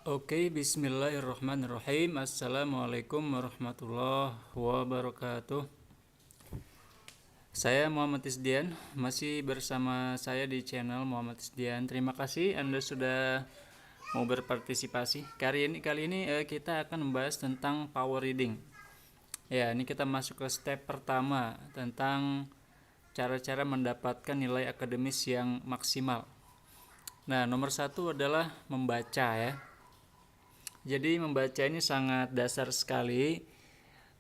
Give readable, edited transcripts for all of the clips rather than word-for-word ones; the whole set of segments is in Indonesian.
Oke, bismillahirrahmanirrahim. Assalamualaikum warahmatullahi wabarakatuh. Saya Muhammad Isdian, masih bersama saya di channel Muhammad Isdian. Terima kasih Anda sudah mau berpartisipasi. Kali ini kita akan membahas tentang power reading. Ya, ini kita masuk ke step pertama tentang cara-cara mendapatkan nilai akademis yang maksimal. Nah, nomor satu adalah membaca ya. Jadi membaca ini sangat dasar sekali.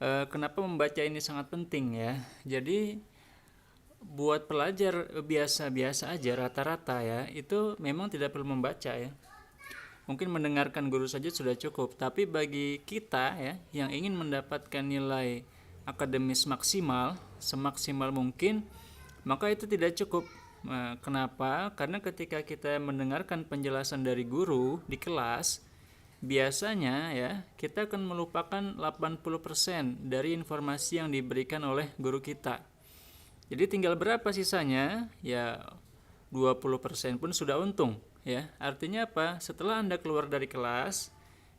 Kenapa membaca ini sangat penting ya? Jadi buat pelajar biasa-biasa aja rata-rata ya, itu memang tidak perlu membaca ya. Mungkin mendengarkan guru saja sudah cukup. Tapi bagi kita ya yang ingin mendapatkan nilai akademis maksimal, semaksimal mungkin, maka itu tidak cukup. Kenapa? Karena ketika kita mendengarkan penjelasan dari guru di kelas, biasanya ya kita akan melupakan 80% dari informasi yang diberikan oleh guru kita. Jadi tinggal berapa sisanya? Ya 20% pun sudah untung ya. Artinya apa? Setelah Anda keluar dari kelas,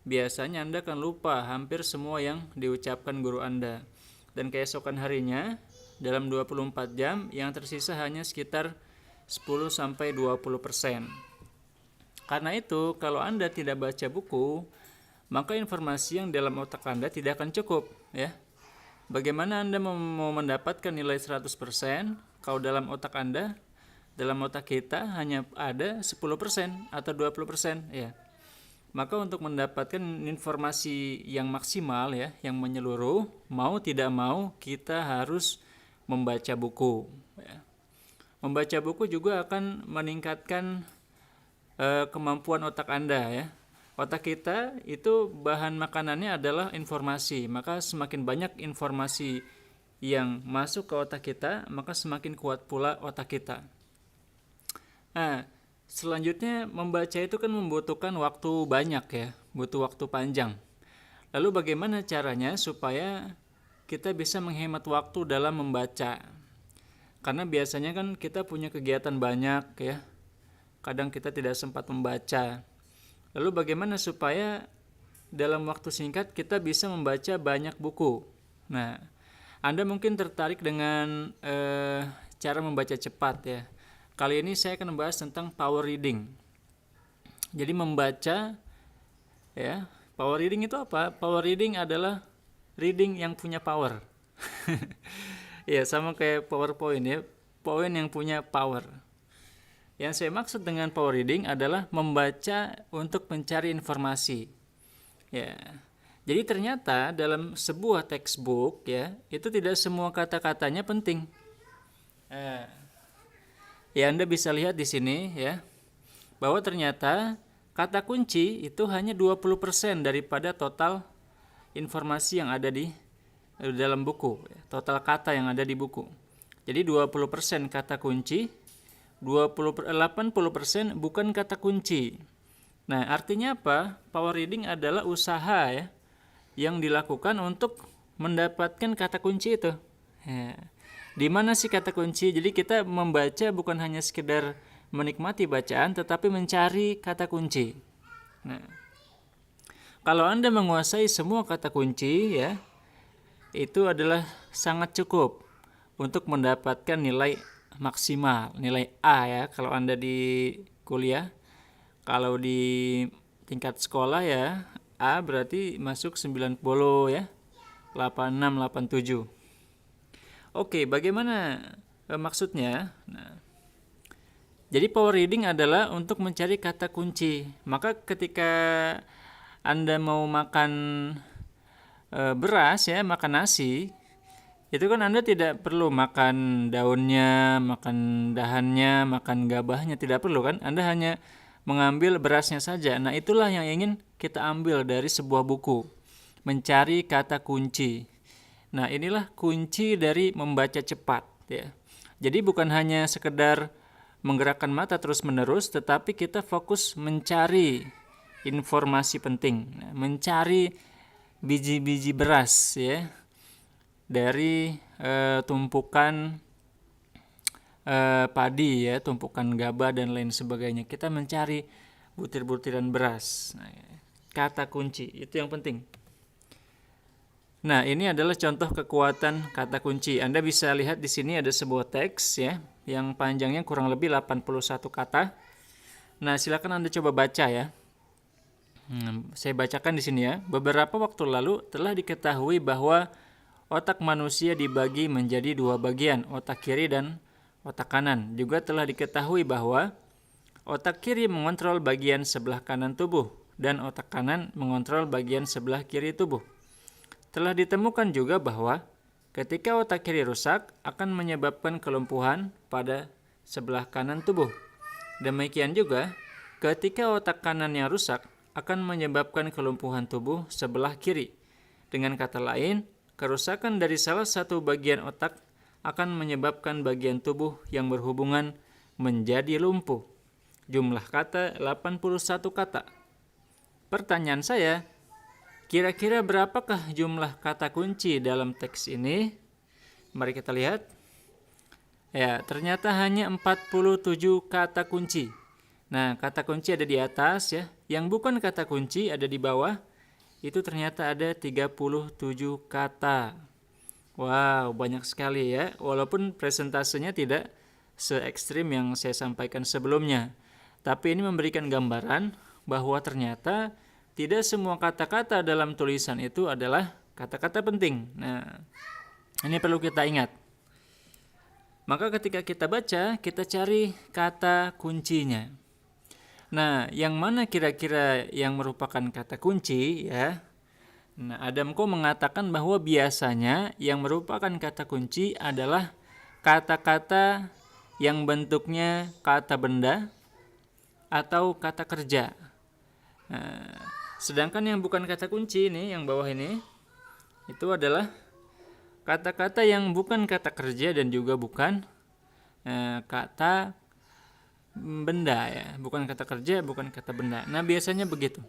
biasanya Anda akan lupa hampir semua yang diucapkan guru Anda. Dan keesokan harinya dalam 24 jam yang tersisa hanya sekitar 10-20%. Karena itu, kalau Anda tidak baca buku, maka informasi yang dalam otak Anda tidak akan cukup, ya. Bagaimana Anda mau mendapatkan nilai 100% kalau dalam otak Anda, dalam otak kita hanya ada 10% atau 20%, ya. Maka untuk mendapatkan informasi yang maksimal ya, yang menyeluruh, mau tidak mau kita harus membaca buku, ya. Membaca buku juga akan meningkatkan kemampuan otak Anda ya. Otak kita itu bahan makanannya adalah informasi, maka semakin banyak informasi yang masuk ke otak kita, maka semakin kuat pula otak kita. Nah, selanjutnya membaca itu kan membutuhkan waktu banyak ya, butuh waktu panjang. Lalu bagaimana caranya supaya kita bisa menghemat waktu dalam membaca? Karena biasanya kan kita punya kegiatan banyak ya, kadang kita tidak sempat membaca. Lalu bagaimana supaya dalam waktu singkat kita bisa membaca banyak buku? Nah, Anda mungkin tertarik dengan cara membaca cepat ya. Kali ini saya akan membahas tentang power reading. Jadi membaca ya, power reading itu apa? Power reading adalah reading yang punya power. Ya, sama kayak PowerPoint ya, poin yang punya power. Yang saya maksud dengan power reading adalah membaca untuk mencari informasi. Ya. Jadi ternyata dalam sebuah textbook ya, itu tidak semua kata-katanya penting. Ya, Anda bisa lihat di sini ya, bahwa ternyata kata kunci itu hanya 20% daripada total informasi yang ada di dalam buku, total kata yang ada di buku. Jadi 20% kata kunci, 80% bukan kata kunci. Nah, artinya apa? Power reading adalah usaha ya yang dilakukan untuk mendapatkan kata kunci itu. Ya. Di mana sih kata kunci? Jadi kita membaca bukan hanya sekedar menikmati bacaan, tetapi mencari kata kunci. Nah, kalau Anda menguasai semua kata kunci ya, itu adalah sangat cukup untuk mendapatkan nilai maksimal, nilai A ya kalau Anda di kuliah. Kalau di tingkat sekolah ya, A berarti masuk 90 ya, 86, 87. Oke, bagaimana maksudnya? Nah, jadi power reading adalah untuk mencari kata kunci. Maka ketika Anda mau makan beras ya, makan nasi, itu kan Anda tidak perlu makan daunnya, makan dahannya, makan gabahnya, tidak perlu kan? Anda hanya mengambil berasnya saja. Nah, itulah yang ingin kita ambil dari sebuah buku. Mencari kata kunci. Nah, inilah kunci dari membaca cepat ya. Jadi bukan hanya sekedar menggerakkan mata terus-menerus, tetapi kita fokus mencari informasi penting. Nah, mencari biji-biji beras ya dari tumpukan padi tumpukan gabah dan lain sebagainya. Kita mencari butir-butiran beras. Nah, kata kunci. Itu yang penting. Nah, ini adalah contoh kekuatan kata kunci. Anda bisa lihat di sini ada sebuah teks ya, yang panjangnya kurang lebih 81 kata. Nah, silakan Anda coba baca ya. Saya bacakan di sini ya. Beberapa waktu lalu telah diketahui bahwa otak manusia dibagi menjadi dua bagian, otak kiri dan otak kanan. Juga telah diketahui bahwa otak kiri mengontrol bagian sebelah kanan tubuh dan otak kanan mengontrol bagian sebelah kiri tubuh. Telah ditemukan juga bahwa ketika otak kiri rusak akan menyebabkan kelumpuhan pada sebelah kanan tubuh. Demikian juga ketika otak kanan yang rusak akan menyebabkan kelumpuhan tubuh sebelah kiri. Dengan kata lain, kerusakan dari salah satu bagian otak akan menyebabkan bagian tubuh yang berhubungan menjadi lumpuh. Jumlah kata 81 kata. Pertanyaan saya, kira-kira berapakah jumlah kata kunci dalam teks ini? Mari kita lihat. Ya, ternyata hanya 47 kata kunci. Nah, kata kunci ada di atas ya. Yang bukan kata kunci ada di bawah. Itu ternyata ada 37 kata. Wow, banyak sekali ya. Walaupun presentasenya tidak se-ekstrim yang saya sampaikan sebelumnya. Tapi ini memberikan gambaran bahwa ternyata tidak semua kata-kata dalam tulisan itu adalah kata-kata penting. Nah, ini perlu kita ingat. Maka ketika kita baca, kita cari kata kuncinya. Nah, yang mana kira-kira yang merupakan kata kunci ya? Nah, Adamko mengatakan bahwa biasanya yang merupakan kata kunci adalah kata-kata yang bentuknya kata benda atau kata kerja. Nah, sedangkan yang bukan kata kunci ini, yang bawah ini, itu adalah kata-kata yang bukan kata kerja dan juga bukan kata benda ya, bukan kata kerja, bukan kata benda. Nah, biasanya begitu.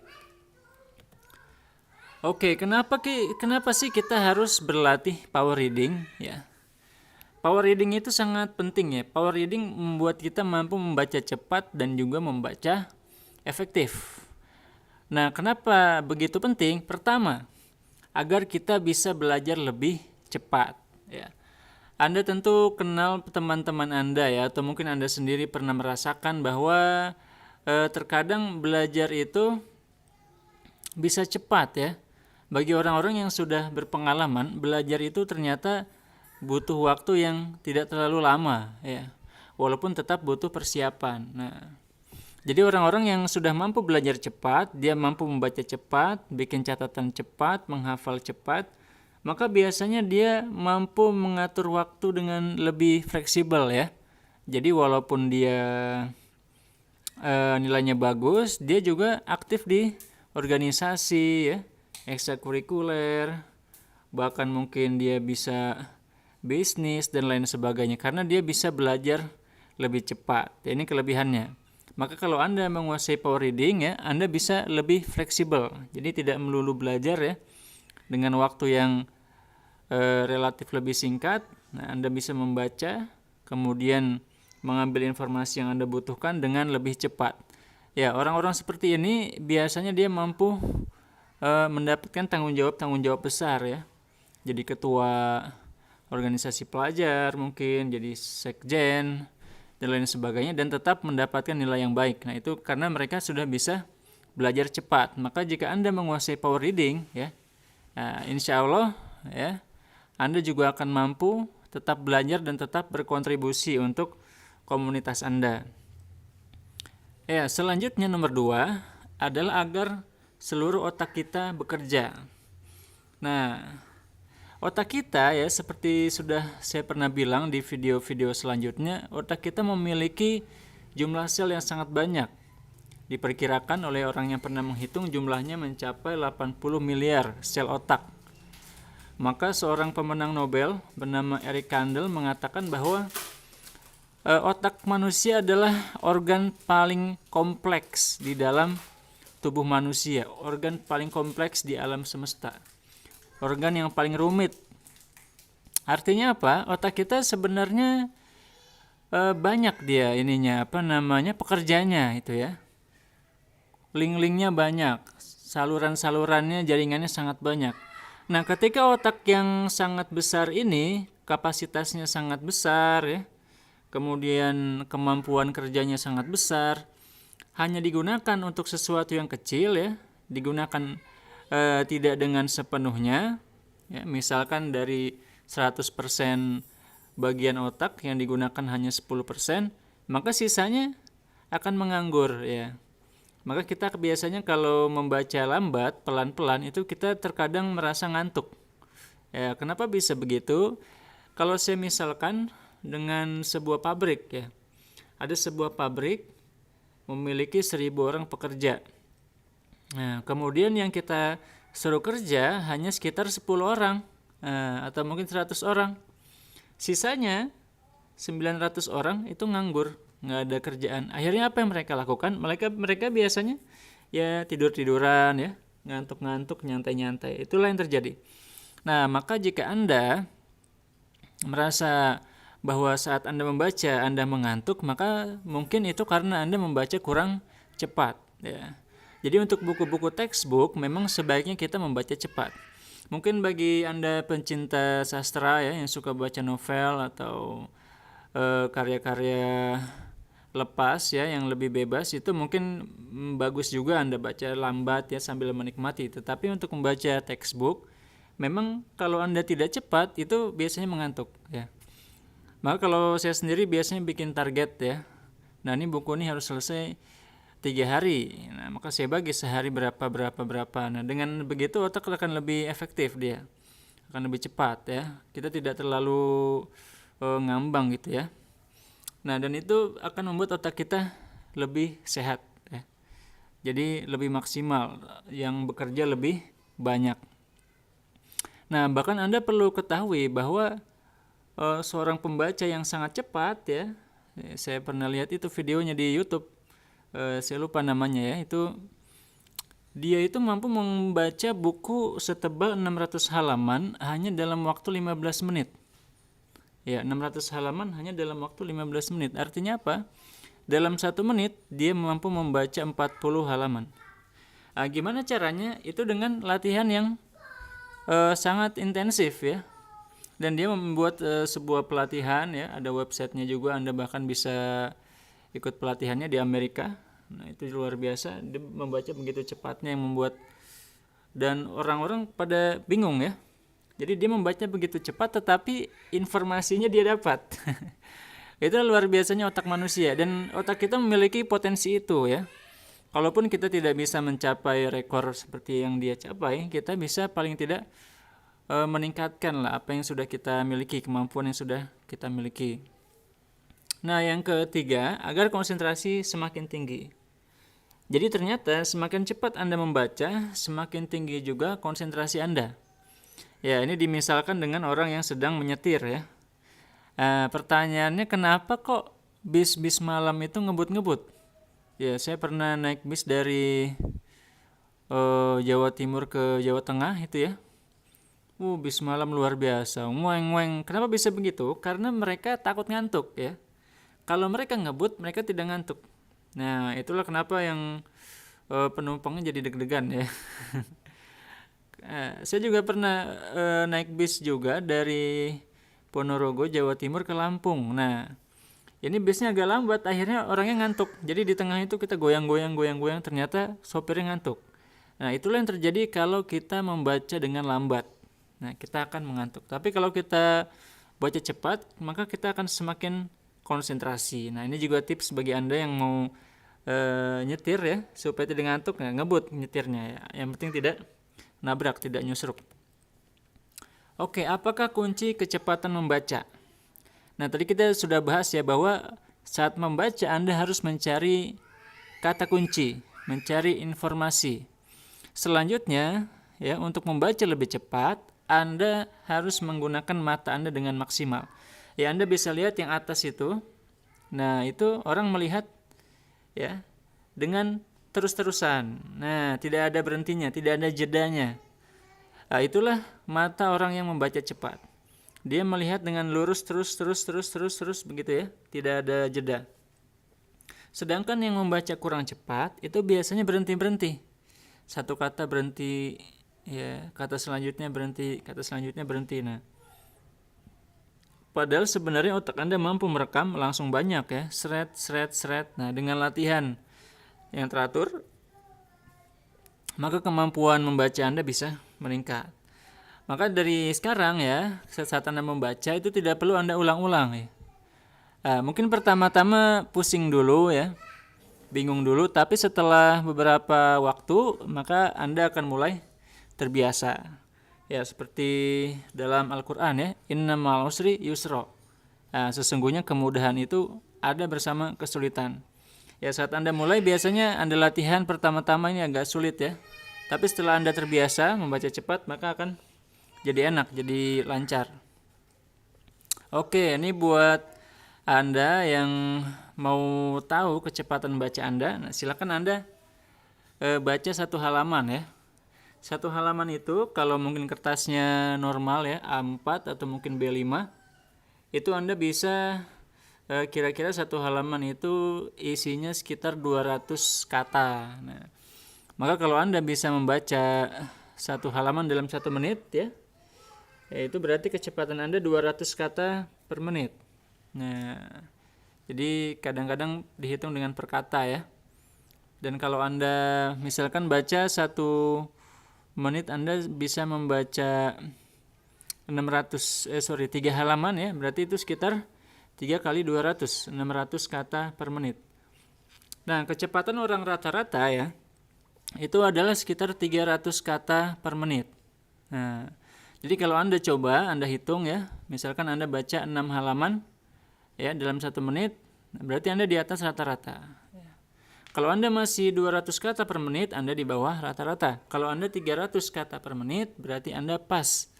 Oke, kenapa sih kita harus berlatih power reading ya? Power reading itu sangat penting ya. Power reading membuat kita mampu membaca cepat dan juga membaca efektif. Nah, kenapa begitu penting? Pertama, agar kita bisa belajar lebih cepat ya. Anda tentu kenal teman-teman Anda ya, atau mungkin Anda sendiri pernah merasakan bahwa terkadang belajar itu bisa cepat ya. Bagi orang-orang yang sudah berpengalaman, belajar itu ternyata butuh waktu yang tidak terlalu lama ya. Walaupun tetap butuh persiapan. Nah, jadi orang-orang yang sudah mampu belajar cepat, dia mampu membaca cepat, bikin catatan cepat, menghafal cepat, maka biasanya dia mampu mengatur waktu dengan lebih fleksibel ya. Jadi walaupun dia nilainya bagus, dia juga aktif di organisasi ya, ekstrakurikuler, bahkan mungkin dia bisa bisnis dan lain sebagainya karena dia bisa belajar lebih cepat. Ya, ini kelebihannya. Maka kalau Anda menguasai power reading ya, Anda bisa lebih fleksibel. Jadi tidak melulu belajar ya dengan waktu yang relatif lebih singkat. Nah, Anda bisa membaca, kemudian mengambil informasi yang Anda butuhkan dengan lebih cepat. Ya, orang-orang seperti ini biasanya dia mampu mendapatkan tanggung jawab besar ya. Jadi ketua organisasi pelajar mungkin, jadi sekjen dan lain sebagainya, dan tetap mendapatkan nilai yang baik. Nah, itu karena mereka sudah bisa belajar cepat. Maka jika Anda menguasai power reading ya, insya Allah ya, Anda juga akan mampu tetap belajar dan tetap berkontribusi untuk komunitas Anda. Ya, selanjutnya nomor 2 adalah agar seluruh otak kita bekerja. Nah, otak kita ya, seperti sudah saya pernah bilang di video-video selanjutnya, otak kita memiliki jumlah sel yang sangat banyak. Diperkirakan oleh orang yang pernah menghitung jumlahnya mencapai 80 miliar sel otak. Maka seorang pemenang Nobel bernama Eric Kandel mengatakan bahwa otak manusia adalah organ paling kompleks di dalam tubuh manusia, organ paling kompleks di alam semesta, organ yang paling rumit. Artinya apa? Otak kita sebenarnya banyak dia pekerjaannya itu ya. Link-linknya banyak. saluran-salurannya, jaringannya sangat banyak. Nah, ketika otak yang sangat besar ini, kapasitasnya sangat besar ya, kemudian kemampuan kerjanya sangat besar, hanya digunakan untuk sesuatu yang kecil ya, digunakan tidak dengan sepenuhnya ya, misalkan dari 100% bagian otak yang digunakan hanya 10%, maka sisanya akan menganggur ya. Maka kita biasanya kalau membaca lambat, pelan-pelan, itu kita terkadang merasa ngantuk. Ya, kenapa bisa begitu? Kalau saya misalkan dengan sebuah pabrik ya. Ada sebuah pabrik memiliki 1.000 orang pekerja. Nah, kemudian yang kita suruh kerja hanya sekitar 10 orang. Atau mungkin 100 orang. Sisanya 900 orang itu nganggur, nggak ada kerjaan. Akhirnya apa yang mereka lakukan? Mereka biasanya ya tidur-tiduran ya, ngantuk-ngantuk, nyantai-nyantai. Itulah yang terjadi. Nah, maka jika Anda merasa bahwa saat Anda membaca Anda mengantuk, maka mungkin itu karena Anda membaca kurang cepat ya. Jadi untuk buku-buku textbook memang sebaiknya kita membaca cepat. Mungkin bagi Anda pencinta sastra ya, yang suka baca novel atau karya-karya lepas ya yang lebih bebas, itu mungkin bagus juga Anda baca lambat ya sambil menikmati. Tetapi untuk membaca textbook memang kalau Anda tidak cepat itu biasanya mengantuk ya. Maka kalau saya sendiri biasanya bikin target ya. Nah, ini buku ini harus selesai 3 hari. Nah, maka saya bagi sehari berapa. Nah, dengan begitu otak akan lebih efektif, dia akan lebih cepat ya. Kita tidak terlalu ngambang gitu ya. Nah, dan itu akan membuat otak kita lebih sehat ya. Jadi lebih maksimal, yang bekerja lebih banyak. Nah, bahkan Anda perlu ketahui bahwa seorang pembaca yang sangat cepat ya, saya pernah lihat itu videonya di YouTube, saya lupa namanya ya, itu dia itu mampu membaca buku setebal 600 halaman hanya dalam waktu 15 menit. Ya, 600 halaman hanya dalam waktu 15 menit. Artinya apa? Dalam 1 menit dia mampu membaca 40 halaman. Gimana caranya? Itu dengan latihan yang sangat intensif ya. Dan dia membuat sebuah pelatihan ya, ada websitenya juga, Anda bahkan bisa ikut pelatihannya di Amerika. Nah, itu luar biasa, dia membaca begitu cepatnya yang membuat dan orang-orang pada bingung ya. Jadi dia membaca begitu cepat tetapi informasinya dia dapat. Itu luar biasanya otak manusia, dan otak kita memiliki potensi itu ya. Kalaupun kita tidak bisa mencapai rekor seperti yang dia capai, kita bisa paling tidak meningkatkan lah apa yang sudah kita miliki, kemampuan yang sudah kita miliki. Nah, yang ketiga, agar konsentrasi semakin tinggi. Jadi ternyata semakin cepat Anda membaca, semakin tinggi juga konsentrasi Anda. Ya, ini dimisalkan dengan orang yang sedang menyetir ya. Pertanyaannya, kenapa kok bis malam itu ngebut-ngebut? Ya, saya pernah naik bis dari Jawa Timur ke Jawa Tengah itu ya. Bis malam luar biasa, ngueng-ngueng. Kenapa bisa begitu? Karena mereka takut ngantuk ya. Kalau mereka ngebut, mereka tidak ngantuk. Nah, itulah kenapa yang penumpangnya jadi deg-degan ya. Saya juga pernah naik bis juga dari Ponorogo, Jawa Timur ke Lampung. Nah, ini bisnya agak lambat, akhirnya orangnya ngantuk. Jadi di tengah itu kita goyang-goyang, ternyata sopirnya ngantuk. Nah, itulah yang terjadi kalau kita membaca dengan lambat. Nah, kita akan mengantuk. Tapi kalau kita baca cepat, maka kita akan semakin konsentrasi. Nah, ini juga tips bagi Anda yang mau nyetir ya, supaya tidak ngantuk, ngebut nyetirnya ya. Yang penting tidak nabrak, tidak nyusruk. Oke, apakah kunci kecepatan membaca? Nah, tadi kita sudah bahas ya bahwa saat membaca Anda harus mencari kata kunci, mencari informasi. Selanjutnya, ya, untuk membaca lebih cepat, Anda harus menggunakan mata Anda dengan maksimal. Ya, Anda bisa lihat yang atas itu. Nah, itu orang melihat ya dengan terus-terusan. Nah, tidak ada berhentinya, tidak ada jedanya. Nah, itulah mata orang yang membaca cepat. Dia melihat dengan lurus terus begitu ya, tidak ada jeda. Sedangkan yang membaca kurang cepat itu biasanya berhenti-berhenti. satu kata berhenti, ya, kata selanjutnya berhenti, kata selanjutnya berhenti. Nah, padahal sebenarnya otak Anda mampu merekam langsung banyak ya, seret, seret, seret. Nah, dengan latihan yang teratur, maka kemampuan membaca Anda bisa meningkat. Maka dari sekarang ya, saat Anda membaca itu tidak perlu Anda ulang-ulang ya. Mungkin pertama-tama pusing dulu ya, bingung dulu, tapi setelah beberapa waktu maka Anda akan mulai terbiasa. Ya, seperti dalam Al-Qur'an ya, innamal usri yusra. Sesungguhnya kemudahan itu ada bersama kesulitan. Ya, saat Anda mulai biasanya Anda latihan pertama-tama ini agak sulit ya. Tapi setelah Anda terbiasa membaca cepat, maka akan jadi enak, jadi lancar. Oke, ini buat Anda yang mau tahu kecepatan baca Anda, nah, silakan Anda baca satu halaman ya. Satu halaman itu kalau mungkin kertasnya normal ya, A4 atau mungkin B5, itu Anda bisa kira-kira satu halaman itu isinya sekitar 200 kata. Nah, maka kalau Anda bisa membaca satu halaman dalam 1 menit ya, itu berarti kecepatan Anda 200 kata per menit. Nah, jadi kadang-kadang dihitung dengan per kata ya. Dan kalau Anda misalkan baca 1 menit, Anda bisa membaca 3 halaman ya, berarti itu sekitar 3 kali 200, 600 kata per menit. Nah, kecepatan orang rata-rata ya, itu adalah sekitar 300 kata per menit. Nah, jadi kalau Anda coba, Anda hitung ya, misalkan Anda baca 6 halaman ya dalam 1 menit, berarti Anda di atas rata-rata. Kalau Anda masih 200 kata per menit, Anda di bawah rata-rata. Kalau Anda 300 kata per menit, berarti Anda pas,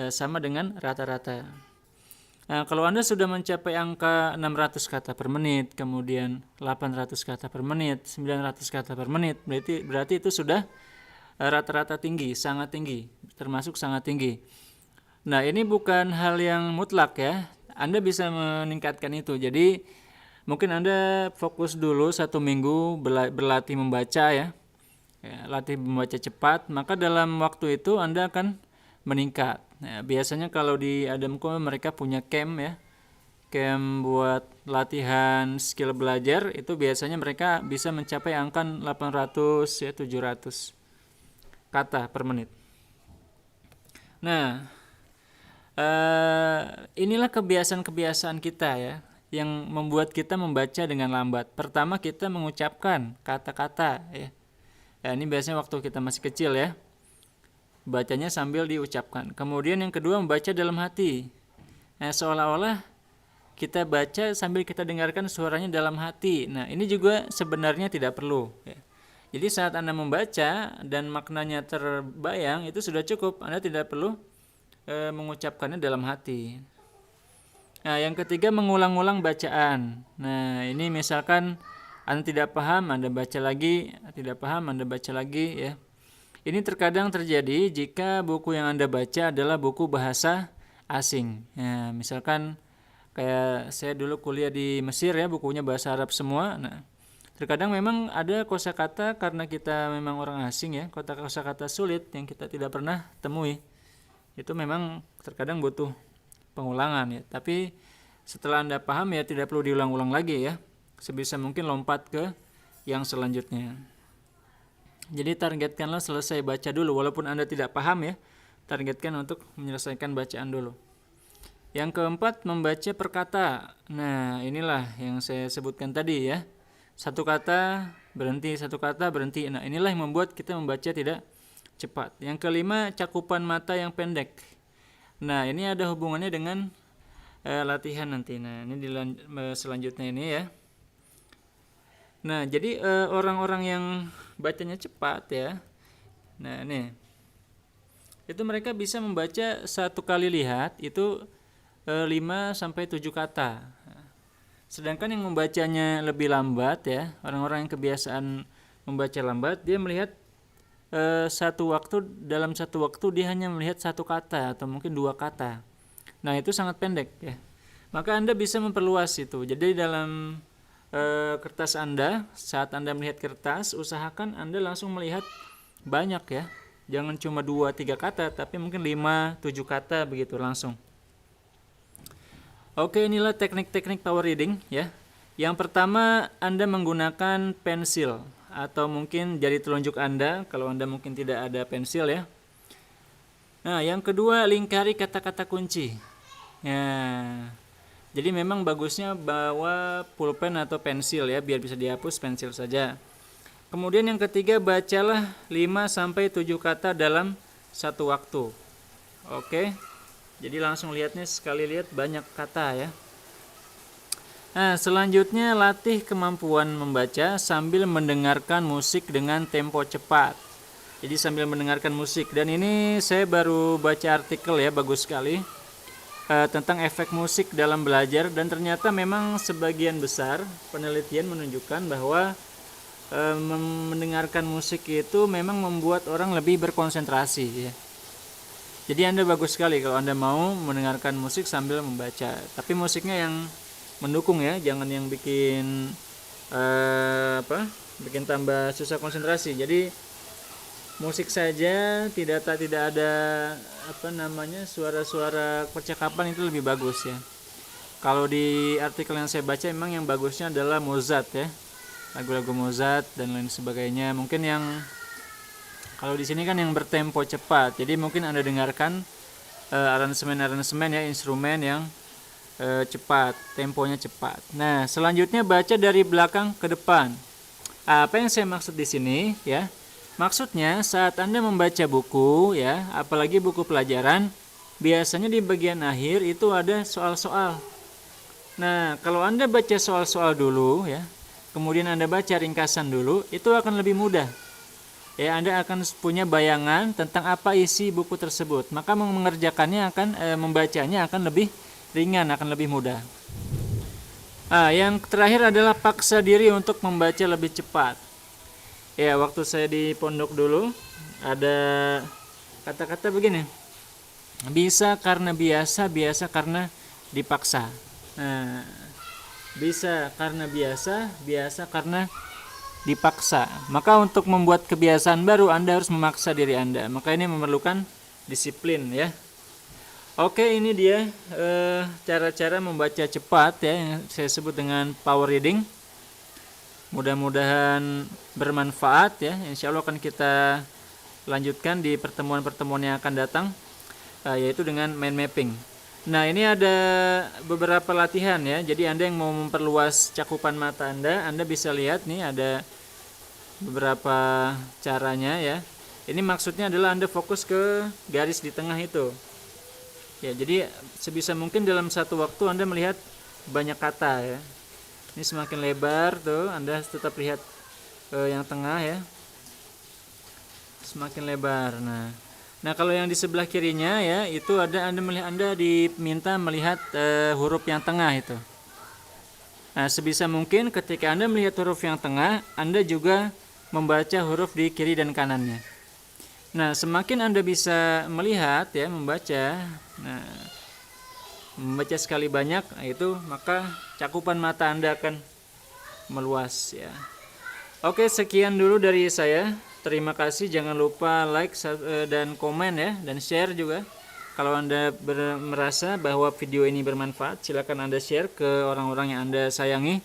sama dengan rata-rata. Nah, kalau Anda sudah mencapai angka 600 kata per menit, kemudian 800 kata per menit, 900 kata per menit, berarti itu sudah rata-rata tinggi, sangat tinggi, termasuk sangat tinggi. Nah, ini bukan hal yang mutlak ya. Anda bisa meningkatkan itu. Jadi mungkin Anda fokus dulu 1 minggu berlatih membaca ya. Latih membaca cepat, maka dalam waktu itu Anda akan meningkat. Nah, biasanya kalau di Adamko mereka punya camp ya. Camp buat latihan skill belajar, itu biasanya mereka bisa mencapai angka 800 ya 700 kata per menit. Nah, inilah kebiasaan-kebiasaan kita ya, yang membuat kita membaca dengan lambat. Pertama, kita mengucapkan kata-kata ya. Ini biasanya waktu kita masih kecil ya, bacanya sambil diucapkan. Kemudian yang kedua, membaca dalam hati. Nah, seolah-olah kita baca sambil kita dengarkan suaranya dalam hati. Nah, ini juga sebenarnya tidak perlu ya. Jadi saat Anda membaca dan maknanya terbayang, itu sudah cukup. Anda tidak perlu mengucapkannya dalam hati. Nah, yang ketiga, mengulang-ulang bacaan. Nah, ini misalkan Anda tidak paham, Anda baca lagi, tidak paham, Anda baca lagi ya. Ini terkadang terjadi jika buku yang Anda baca adalah buku bahasa asing. Ya, misalkan kayak saya dulu kuliah di Mesir ya, bukunya bahasa Arab semua. Nah, terkadang memang ada kosakata karena kita memang orang asing ya, kosakata sulit yang kita tidak pernah temui. Itu memang terkadang butuh pengulangan ya. Tapi setelah Anda paham ya tidak perlu diulang-ulang lagi ya. Sebisa mungkin lompat ke yang selanjutnya. Jadi targetkanlah selesai baca dulu, walaupun Anda tidak paham ya. Targetkan untuk menyelesaikan bacaan dulu. Yang keempat, membaca per kata. Nah, inilah yang saya sebutkan tadi ya. Satu kata berhenti, satu kata berhenti. Nah, inilah yang membuat kita membaca tidak cepat. Yang kelima, cakupan mata yang pendek. Nah, ini ada hubungannya dengan latihan nanti. Nah, ini selanjutnya ini ya. Nah, jadi orang-orang yang bacanya cepat ya. Nah, ini. Itu mereka bisa membaca satu kali lihat itu 5 sampai 7 kata. Sedangkan yang membacanya lebih lambat ya, orang-orang yang kebiasaan membaca lambat, dia melihat dalam satu waktu dia hanya melihat 1 kata atau mungkin 2 kata. Nah, itu sangat pendek ya. Maka Anda bisa memperluas itu. Jadi dalam kertas Anda, saat Anda melihat kertas, usahakan Anda langsung melihat banyak ya. Jangan cuma 2-3 kata, tapi mungkin 5-7 kata begitu langsung. Oke, inilah teknik-teknik power reading ya. Yang pertama, Anda menggunakan pensil atau mungkin jari telunjuk Anda kalau Anda mungkin tidak ada pensil ya. Nah, yang kedua, lingkari kata-kata kunci. Ya. Jadi memang bagusnya bawa pulpen atau pensil ya, biar bisa dihapus pensil saja. Kemudian yang ketiga, bacalah 5-7 kata dalam satu waktu. Oke. Jadi langsung lihatnya, sekali lihat banyak kata ya. Nah, selanjutnya latih kemampuan membaca sambil mendengarkan musik dengan tempo cepat. Jadi sambil mendengarkan musik. Dan ini saya baru baca artikel ya, bagus sekali. Tentang efek musik dalam belajar, dan ternyata memang sebagian besar penelitian menunjukkan bahwa mendengarkan musik itu memang membuat orang lebih berkonsentrasi ya. Jadi Anda bagus sekali kalau Anda mau mendengarkan musik sambil membaca, tapi musiknya yang mendukung ya, jangan yang bikin bikin tambah susah konsentrasi. Jadi musik saja, tidak ada suara-suara percakapan, itu lebih bagus ya. Kalau di artikel yang saya baca memang yang bagusnya adalah Mozart ya, lagu-lagu Mozart dan lain sebagainya. Mungkin yang kalau di sini kan yang bertempo cepat, jadi mungkin Anda dengarkan aransemen ya, instrumen yang cepat, temponya cepat. Nah, selanjutnya baca dari belakang ke depan. Apa yang saya maksud di sini ya? Maksudnya saat Anda membaca buku ya, apalagi buku pelajaran, biasanya di bagian akhir itu ada soal-soal. Nah, kalau Anda baca soal-soal dulu ya, kemudian Anda baca ringkasan dulu, itu akan lebih mudah. Ya, Anda akan punya bayangan tentang apa isi buku tersebut. Maka mengerjakannya membacanya akan lebih ringan, akan lebih mudah. Yang terakhir adalah paksa diri untuk membaca lebih cepat. Ya, waktu saya di pondok dulu ada kata-kata begini. Bisa karena biasa, biasa karena dipaksa. Nah, bisa karena biasa, biasa karena dipaksa. Maka untuk membuat kebiasaan baru Anda harus memaksa diri Anda. Maka ini memerlukan disiplin ya. Oke, ini dia cara-cara membaca cepat ya, yang saya sebut dengan power reading. Mudah-mudahan bermanfaat ya. Insya Allah akan kita lanjutkan di pertemuan-pertemuan yang akan datang, yaitu dengan mind mapping. Nah, ini ada beberapa latihan ya. Jadi Anda yang mau memperluas cakupan mata Anda bisa lihat nih ada beberapa caranya ya. Ini maksudnya adalah Anda fokus ke garis di tengah itu. Ya, jadi sebisa mungkin dalam satu waktu Anda melihat banyak kata ya. Ini semakin lebar tuh, Anda tetap lihat yang tengah ya. Semakin lebar. Nah, kalau yang di sebelah kirinya ya, itu Anda diminta melihat huruf yang tengah itu. Nah, sebisa mungkin ketika Anda melihat huruf yang tengah, Anda juga membaca huruf di kiri dan kanannya. Nah, semakin Anda bisa melihat ya, membaca sekali banyak itu, maka cakupan mata Anda akan meluas ya. Oke, sekian dulu dari saya. Terima kasih, jangan lupa like dan komen ya, dan share juga. Kalau Anda merasa bahwa video ini bermanfaat, silakan Anda share ke orang-orang yang Anda sayangi.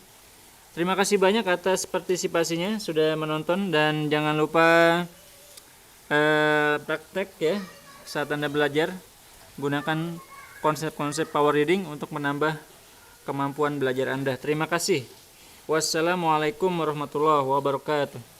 Terima kasih banyak atas partisipasinya, sudah menonton, dan jangan lupa praktek ya saat Anda belajar. Gunakan konsep-konsep power reading untuk menambah kemampuan belajar Anda. Terima kasih. Wassalamualaikum warahmatullahi wabarakatuh.